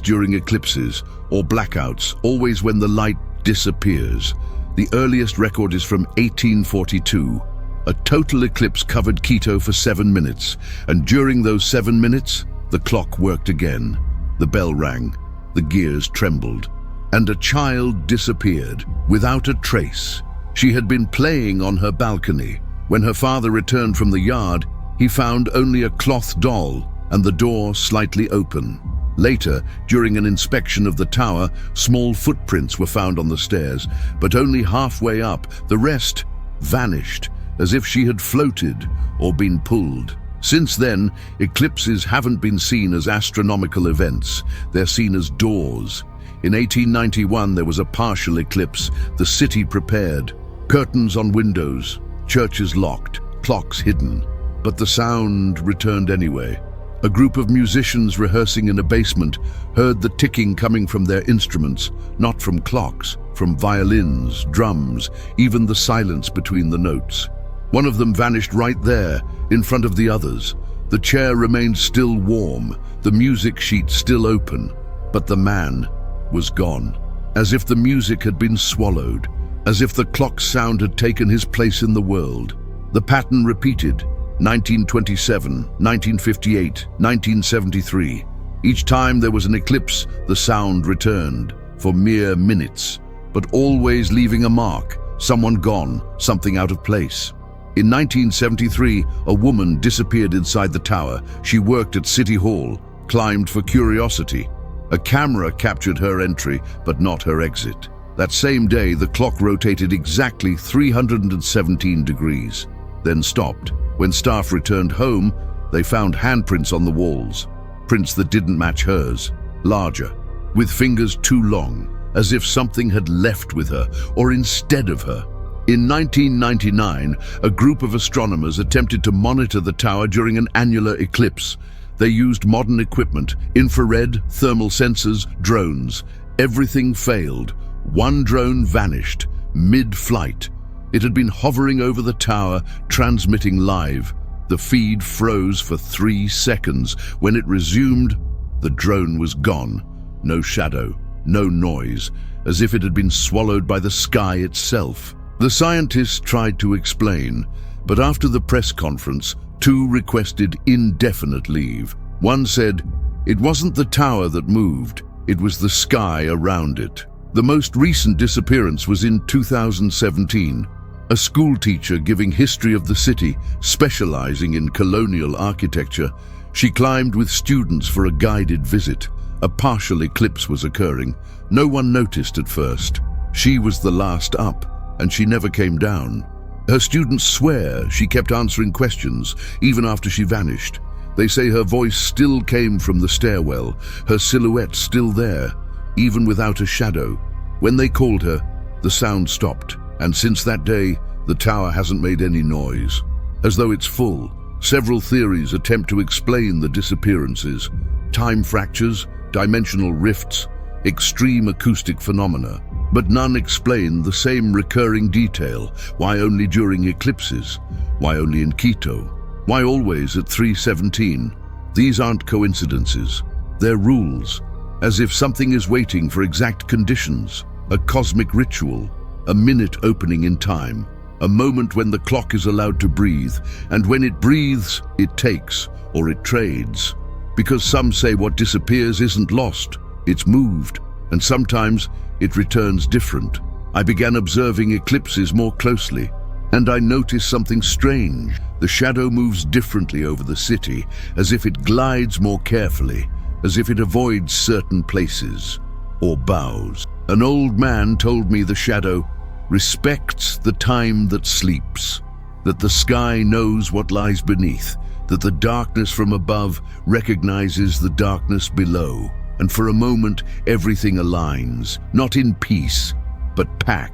during eclipses or blackouts, always when the light disappears. The earliest record is from 1842. A total eclipse covered Quito for 7 minutes, and during those 7 minutes, the clock worked again. The bell rang, the gears trembled, and a child disappeared without a trace. She had been playing on her balcony. When her father returned from the yard, he found only a cloth doll and the door slightly open. Later, during an inspection of the tower, small footprints were found on the stairs, but only halfway up. The rest vanished, as if she had floated or been pulled. Since then, eclipses haven't been seen as astronomical events. They're seen as doors. In 1891, there was a partial eclipse. The city prepared. Curtains on windows, churches locked, clocks hidden. But the sound returned anyway. A group of musicians rehearsing in a basement heard the ticking coming from their instruments, not from clocks, from violins, drums, even the silence between the notes. One of them vanished right there, in front of the others. The chair remained still warm, the music sheet still open, but the man was gone. As if the music had been swallowed, as if the clock's sound had taken his place in the world. The pattern repeated. 1927, 1958, 1973. Each time there was an eclipse, the sound returned, for mere minutes, but always leaving a mark, someone gone, something out of place. In 1973, a woman disappeared inside the tower. She worked at City Hall, climbed for curiosity. A camera captured her entry, but not her exit. That same day, the clock rotated exactly 317 degrees, then stopped. When staff returned home, they found handprints on the walls, prints that didn't match hers, larger, with fingers too long, as if something had left with her or instead of her. In 1999, a group of astronomers attempted to monitor the tower during an annular eclipse. They used modern equipment, infrared, thermal sensors, drones. Everything failed. One drone vanished, mid-flight. It had been hovering over the tower, transmitting live. The feed froze for 3 seconds. When it resumed, the drone was gone. No shadow, no noise, as if it had been swallowed by the sky itself. The scientists tried to explain, but after the press conference, 2 requested indefinite leave. One said, "It wasn't the tower that moved, it was the sky around it." The most recent disappearance was in 2017. A school teacher giving history of the city, specializing in colonial architecture. She climbed with students for a guided visit. A partial eclipse was occurring. No one noticed at first. She was the last up, and she never came down. Her students swear she kept answering questions, even after she vanished. They say her voice still came from the stairwell, her silhouette still there, even without a shadow. When they called her, the sound stopped. And since that day, the tower hasn't made any noise. As though it's full, several theories attempt to explain the disappearances. Time fractures, dimensional rifts, extreme acoustic phenomena. But none explain the same recurring detail. Why only during eclipses? Why only in Quito? Why always at 3:17? These aren't coincidences. They're rules. As if something is waiting for exact conditions. A cosmic ritual. A minute opening in time, a moment when the clock is allowed to breathe, and when it breathes, it takes, or it trades. Because some say what disappears isn't lost, it's moved, and sometimes it returns different. I began observing eclipses more closely, And I notice something strange. The shadow moves differently over the city, as if it glides more carefully, as if it avoids certain places or bows. An old man told me the shadow respects the time that sleeps, that the sky knows what lies beneath, that the darkness from above recognizes the darkness below, and for a moment everything aligns, not in peace, but pact.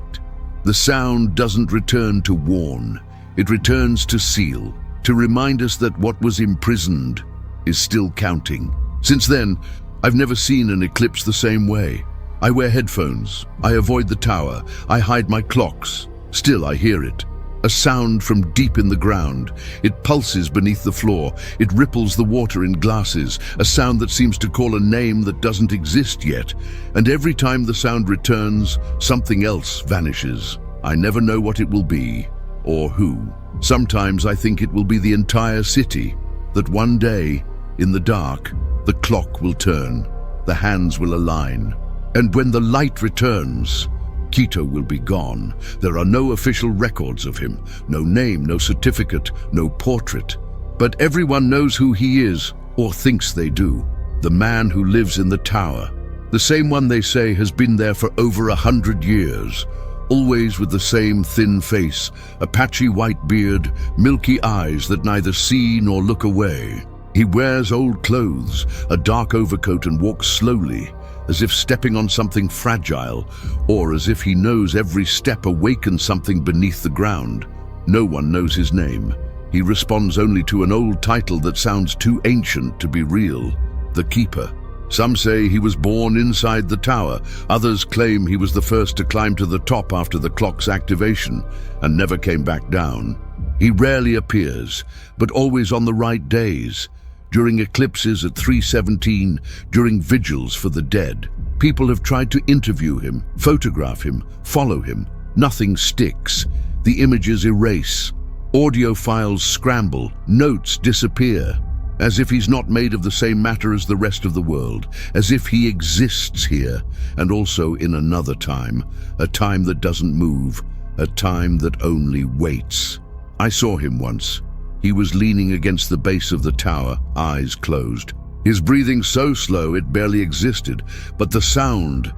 The sound doesn't return to warn, it returns to seal, to remind us that what was imprisoned is still counting. Since then, I've never seen an eclipse the same way. I wear headphones, I avoid the tower, I hide my clocks. Still I hear it. A sound from deep in the ground. It pulses beneath the floor. It ripples the water in glasses. A sound that seems to call a name that doesn't exist yet. And every time the sound returns, something else vanishes. I never know what it will be, or who. Sometimes I think it will be the entire city. That one day, in the dark, the clock will turn. The hands will align. And when the light returns, Quito will be gone. There are no official records of him, no name, no certificate, no portrait. But everyone knows who he is, or thinks they do. The man who lives in the tower, the same one they say has been there for over 100 years, always with the same thin face, a patchy white beard, milky eyes that neither see nor look away. He wears old clothes, a dark overcoat, and walks slowly, as if stepping on something fragile, or as if he knows every step awakens something beneath the ground. No one knows his name. He responds only to an old title that sounds too ancient to be real: the Keeper. Some say he was born inside the tower. Others claim he was the first to climb to the top after the clock's activation and never came back down. He rarely appears, but always on the right days. During eclipses at 3:17, during vigils for the dead. People have tried to interview him, photograph him, follow him. Nothing sticks. The images erase. Audio files scramble. Notes disappear. As if he's not made of the same matter as the rest of the world. As if he exists here, and also in another time. A time that doesn't move. A time that only waits. I saw him once. He was leaning against the base of the tower, eyes closed. His breathing so slow it barely existed, but the sound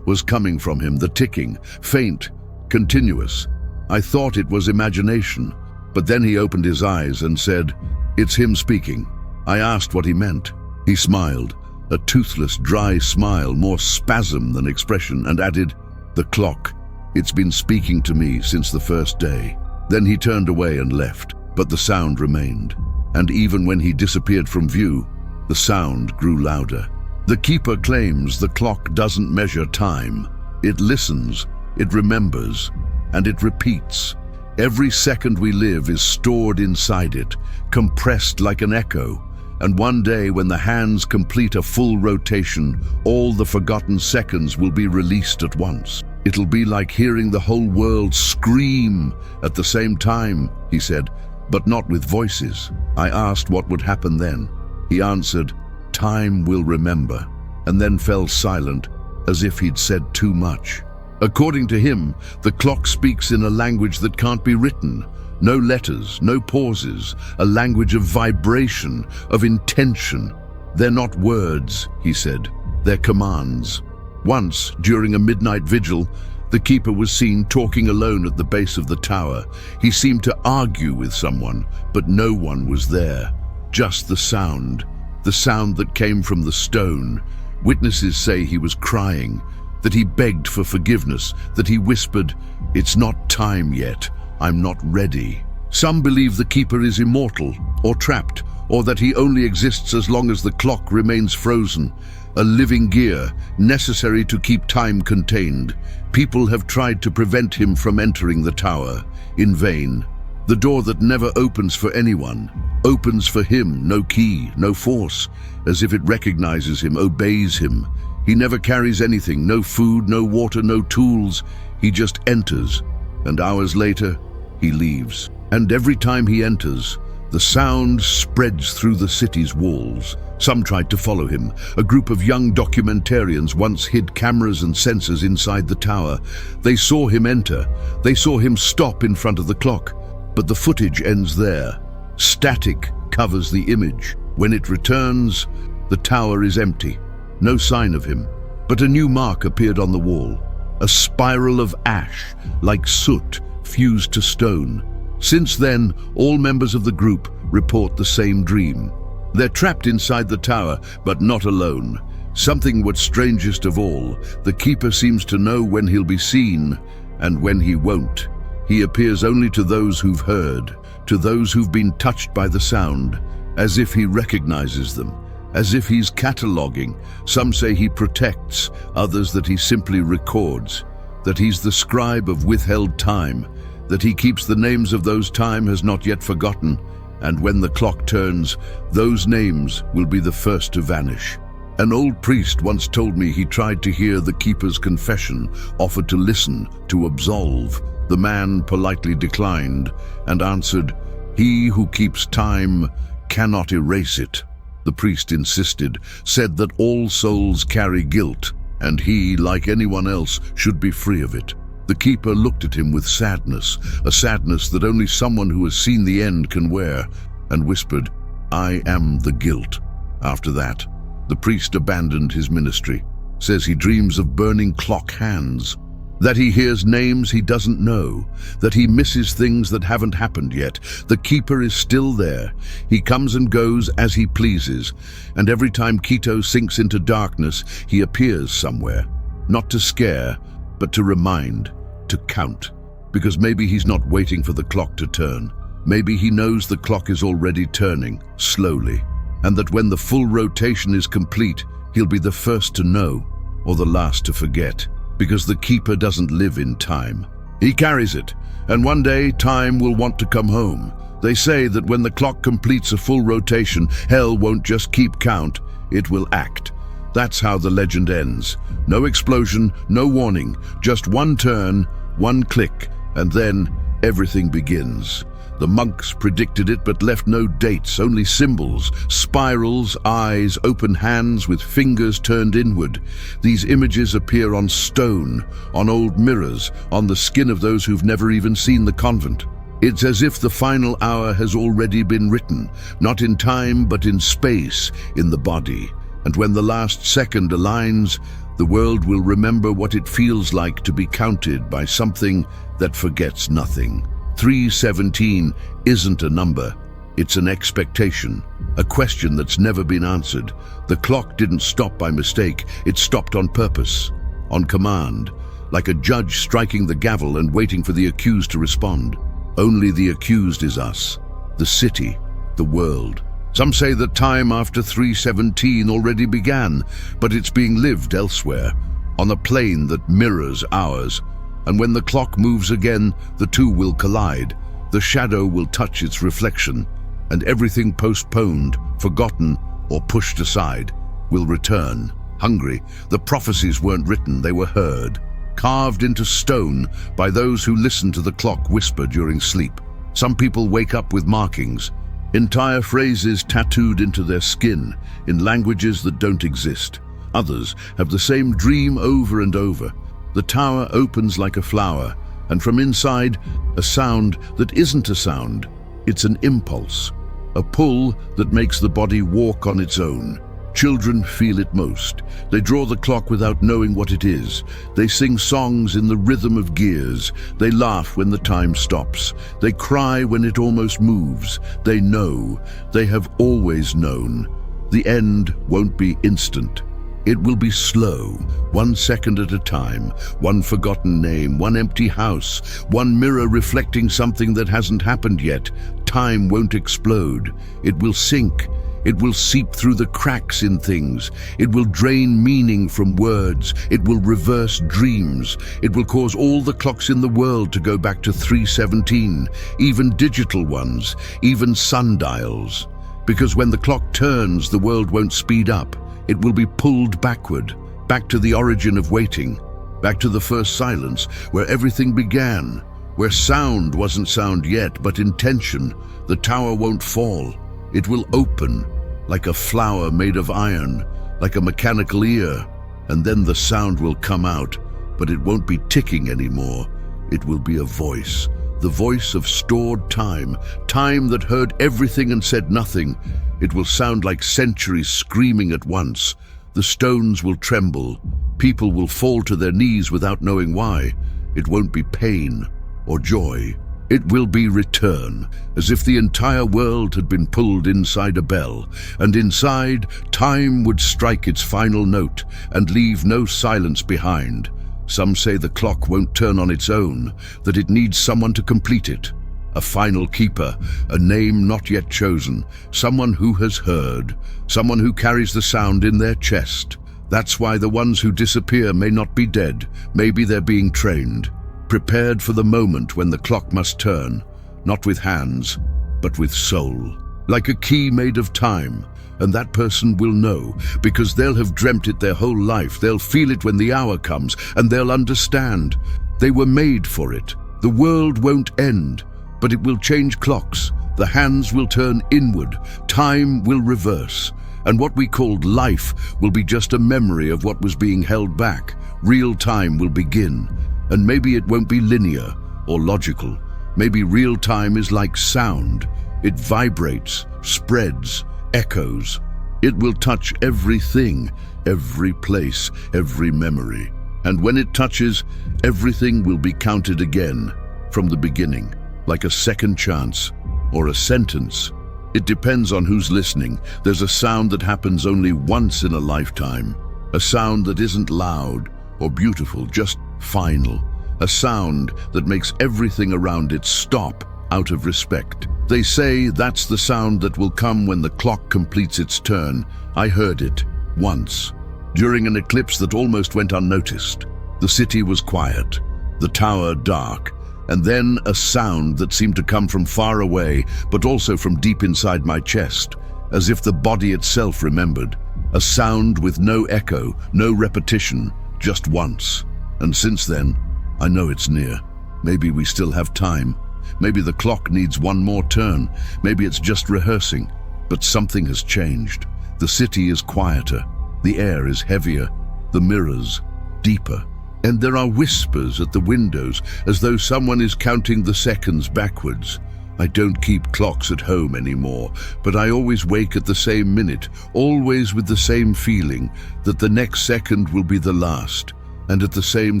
was coming from him, the ticking, faint, continuous. I thought it was imagination, but then he opened his eyes and said, "It's him speaking." I asked what he meant. He smiled, a toothless, dry smile, more spasm than expression, and added, "The clock. It's been speaking to me since the first day." Then he turned away and left, but the sound remained. And even when he disappeared from view, the sound grew louder. The Keeper claims the clock doesn't measure time. It listens, it remembers, and it repeats. Every second we live is stored inside it, compressed like an echo. And one day, when the hands complete a full rotation, all the forgotten seconds will be released at once. It'll be like hearing the whole world scream at the same time, he said, but not with voices. I asked what would happen then. He answered, "Time will remember," and then fell silent, as if he'd said too much. According to him, the clock speaks in a language that can't be written. No letters, no pauses, a language of vibration, of intention. They're not words, he said, they're commands. Once, during a midnight vigil, the Keeper was seen talking alone at the base of the tower. He seemed to argue with someone, but no one was there. Just the sound that came from the stone. Witnesses say he was crying, that he begged for forgiveness, that he whispered, "It's not time yet. I'm not ready." Some believe the Keeper is immortal, or trapped, or that he only exists as long as the clock remains frozen, a living gear, necessary to keep time contained. People have tried to prevent him from entering the tower, in vain. The door that never opens for anyone, opens for him, no key, no force, as if it recognizes him, obeys him. He never carries anything, no food, no water, no tools. He just enters, and hours later, he leaves. And every time he enters, The sound spreads through the city's walls. Some tried to follow him. A group of young documentarians once hid cameras and sensors inside the tower. They saw him enter. They saw him stop in front of the clock. But the footage ends there. Static covers the image. When it returns, the tower is empty. No sign of him. But a new mark appeared on the wall. A spiral of ash, like soot, fused to stone. Since then, all members of the group report the same dream. They're trapped inside the tower, but not alone. Something what's strangest of all, the keeper seems to know when he'll be seen and when he won't. He appears only to those who've heard, to those who've been touched by the sound, as if he recognizes them, as if he's cataloging. Some say he protects, others that he simply records, that he's the scribe of withheld time, that he keeps the names of those time has not yet forgotten, and when the clock turns, those names will be the first to vanish. An old priest once told me he tried to hear the keeper's confession, offered to listen, to absolve. The man politely declined and answered, "He who keeps time cannot erase it." The priest insisted, said that all souls carry guilt, and he, like anyone else, should be free of it. The keeper looked at him with sadness, a sadness that only someone who has seen the end can wear, and whispered, "I am the guilt." After that, the priest abandoned his ministry, says he dreams of burning clock hands, that he hears names he doesn't know, that he misses things that haven't happened yet. The keeper is still there. He comes and goes as he pleases, and every time Quito sinks into darkness, he appears somewhere, not to scare, but to remind, to count, because maybe he's not waiting for the clock to turn. Maybe he knows the clock is already turning, slowly, and that when the full rotation is complete, he'll be the first to know, or the last to forget, because the keeper doesn't live in time. He carries it, and one day time will want to come home. They say that when the clock completes a full rotation, hell won't just keep count, it will act. That's how the legend ends. No explosion, no warning, just one turn, one click, and then everything begins. The monks predicted it but left no dates, only symbols, spirals, eyes, open hands with fingers turned inward. These images appear on stone, on old mirrors, on the skin of those who've never even seen the convent. It's as if the final hour has already been written, not in time but in space, in the body. And when the last second aligns, the world will remember what it feels like to be counted by something that forgets nothing. 317 isn't a number, it's an expectation, a question that's never been answered. The clock didn't stop by mistake, it stopped on purpose, on command, like a judge striking the gavel and waiting for the accused to respond. Only the accused is us, the city, the world. Some say that time after 317 already began, but it's being lived elsewhere, on a plane that mirrors ours. And when the clock moves again, the two will collide. The shadow will touch its reflection, and everything postponed, forgotten, or pushed aside will return. Hungry, the prophecies weren't written, they were heard, carved into stone by those who listen to the clock whisper during sleep. Some people wake up with markings, entire phrases tattooed into their skin in languages that don't exist. Others have the same dream over and over. The tower opens like a flower, and from inside, a sound that isn't a sound. It's an impulse, a pull that makes the body walk on its own. Children feel it most. They draw the clock without knowing what it is. They sing songs in the rhythm of gears. They laugh when the time stops. They cry when it almost moves. They know. They have always known. The end won't be instant. It will be slow, 1 second at a time, one forgotten name, one empty house, one mirror reflecting something that hasn't happened yet. Time won't explode. It will sink. It will seep through the cracks in things. It will drain meaning from words. It will reverse dreams. It will cause all the clocks in the world to go back to 317, even digital ones, even sundials. Because when the clock turns, the world won't speed up. It will be pulled backward, back to the origin of waiting, back to the first silence where everything began, where sound wasn't sound yet, but intention. The tower won't fall. It will open, like a flower made of iron, like a mechanical ear, and then the sound will come out, but it won't be ticking anymore. It will be a voice, the voice of stored time, time that heard everything and said nothing. It will sound like centuries screaming at once. The stones will tremble. People will fall to their knees without knowing why. It won't be pain or joy. It will be return, as if the entire world had been pulled inside a bell, and inside, time would strike its final note and leave no silence behind. Some say the clock won't turn on its own, that it needs someone to complete it. A final keeper, a name not yet chosen, someone who has heard, someone who carries the sound in their chest. That's why the ones who disappear may not be dead, maybe they're being trained, prepared for the moment when the clock must turn, not with hands, but with soul. Like a key made of time, and that person will know, because they'll have dreamt it their whole life. They'll feel it when the hour comes, and they'll understand. They were made for it. The world won't end, but it will change clocks. The hands will turn inward. Time will reverse. And what we called life will be just a memory of what was being held back. Real time will begin. And maybe it won't be linear or logical. Maybe real time is like sound. It vibrates, spreads, echoes. It will touch everything, every place, every memory. And when it touches, everything will be counted again, from the beginning, like a second chance or a sentence. It depends on who's listening. There's a sound that happens only once in a lifetime. A sound that isn't loud or beautiful, just final. A sound that makes everything around it stop out of respect. They say that's the sound that will come when the clock completes its turn. I heard it once, during an eclipse that almost went unnoticed. The city was quiet, the tower dark, and then a sound that seemed to come from far away, but also from deep inside my chest, as if the body itself remembered. A sound with no echo, no repetition, just once. And since then, I know it's near. Maybe we still have time. Maybe the clock needs one more turn. Maybe it's just rehearsing. But something has changed. The city is quieter. The air is heavier. The mirrors deeper. And there are whispers at the windows, as though someone is counting the seconds backwards. I don't keep clocks at home anymore, but I always wake at the same minute, always with the same feeling that the next second will be the last, and at the same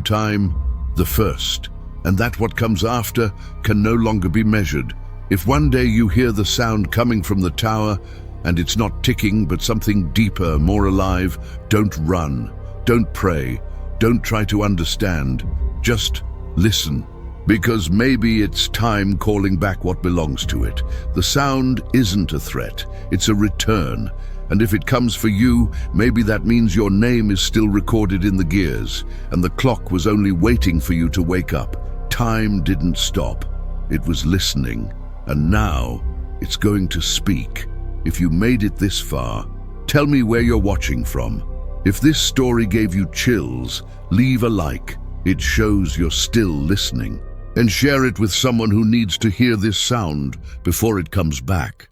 time, the first. And that what comes after can no longer be measured. If one day you hear the sound coming from the tower, and it's not ticking but something deeper, more alive, don't run, don't pray, don't try to understand, just listen. Because maybe it's time calling back what belongs to it. The sound isn't a threat, it's a return. And if it comes for you, maybe that means your name is still recorded in the gears, and the clock was only waiting for you to wake up. Time didn't stop. It was listening, and now it's going to speak. If you made it this far, tell me where you're watching from. If this story gave you chills, leave a like. It shows you're still listening. And share it with someone who needs to hear this sound before it comes back.